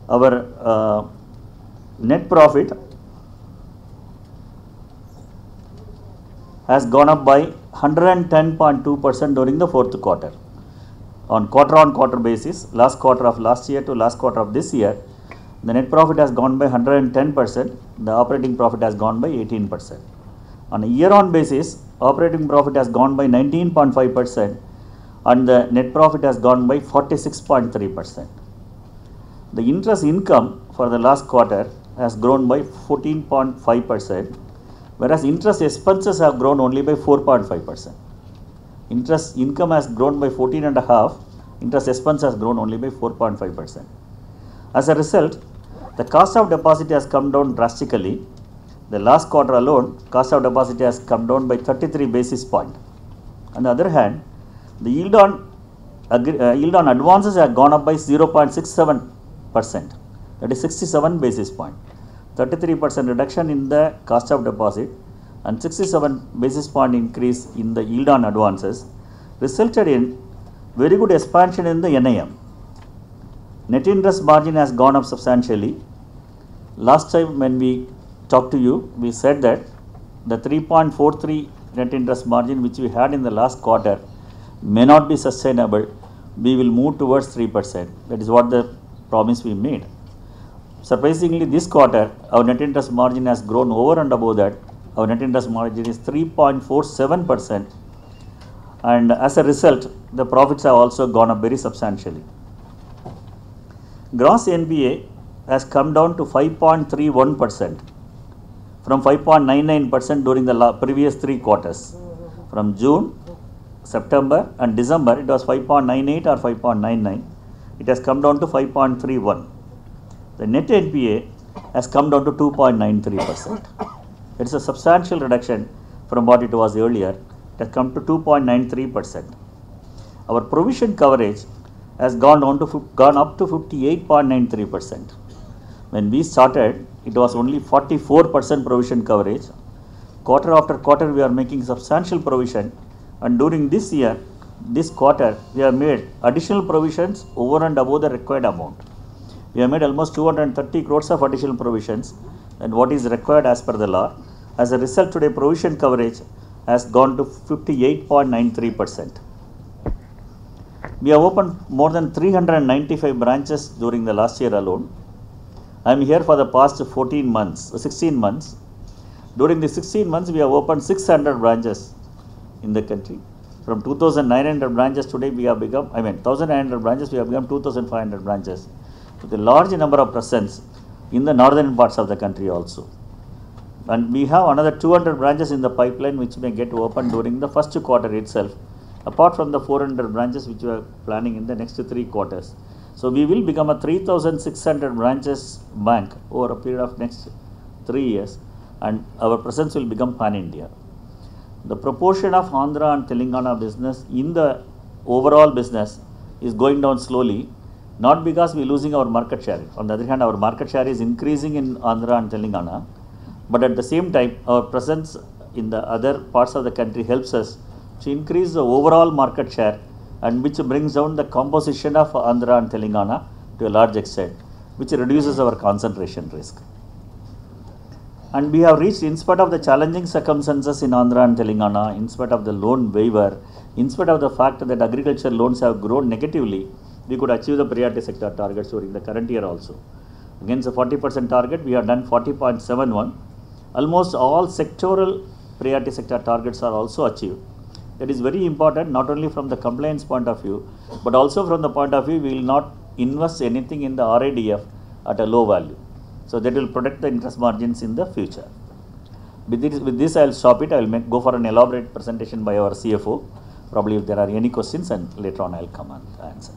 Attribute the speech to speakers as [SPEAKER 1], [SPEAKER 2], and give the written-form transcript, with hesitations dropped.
[SPEAKER 1] our net profit has gone up by 110.2% during the fourth quarter. On quarter basis, last quarter of last year to last quarter of this year, the net profit has gone by 110%, the operating profit has gone by 18%. On a year-on basis, operating profit has gone by 19.5% and the net profit has gone by 46.3%. The interest income for the last quarter has grown by 14.5%, whereas interest expenses have grown only by 4.5%. Interest income has grown by 14.5%, interest expense has grown only by 4.5%. As a result, the cost of deposit has come down drastically. The last quarter alone, cost of deposit has come down by 33 basis points. On the other hand, the yield on advances have gone up by 0.67%, that is 67 basis points. 33% reduction in the cost of deposit and 67 basis point increase in the yield on advances resulted in very good expansion in the NIM. Net interest margin has gone up substantially. Last time when we talked to you, we said that the 3.43 net interest margin which we had in the last quarter may not be sustainable. We will move towards 3%. That is what the promise we made. Surprisingly, this quarter, our net interest margin has grown over and above that. Our net interest margin is 3.47%, and as a result, the profits have also gone up very substantially. Gross NPA has come down to 5.31% from 5.99% during the previous 3 quarters. From June, September and December, it was 5.98 or 5.99. It has come down to 5.31. The net NPA has come down to 2.93%. It is a substantial reduction from what it was earlier. It has come to 2.93%. Our provision coverage has gone up to 58.93%. When we started, it was only 44% provision coverage. Quarter after quarter, we are making substantial provision, and during this year, this quarter, we have made additional provisions over and above the required amount. We have made almost 230 crores of additional provisions and what is required as per the law. As a result, today provision coverage has gone to 58.93%. We have opened more than 395 branches during the last year alone. I am here for the past 16 months. During the 16 months, we have opened 600 branches in the country. From 2,900 branches today, we have become, 1,900 branches, we have become 2,500 branches. With a large number of presence in the northern parts of the country also. And we have another 200 branches in the pipeline which may get open during the first quarter itself, apart from the 400 branches which we are planning in the next 3 quarters. So we will become a 3,600 branches bank over a period of next 3 years, and our presence will become pan-India. The proportion of Andhra and Telangana business in the overall business is going down slowly. Not because we are losing our market share. On the other hand, our market share is increasing in Andhra and Telangana, but at the same time, our presence in the other parts of the country helps us to increase the overall market share, and which brings down the composition of Andhra and Telangana to a large extent, which reduces our concentration risk. And we have reached, in spite of the challenging circumstances in Andhra and Telangana, in spite of the loan waiver, in spite of the fact that agriculture loans have grown negatively, we could achieve the priority sector targets during the current year also. Against the 40% target, we have done 40.71. Almost all sectoral priority sector targets are also achieved. That is very important, not only from the compliance point of view, but also from the point of view we will not invest anything in the RADF at a low value. So that will protect the interest margins in the future. With this I will stop it. I will go for an elaborate presentation by our CFO. Probably if there are any questions, and later on I will come and answer.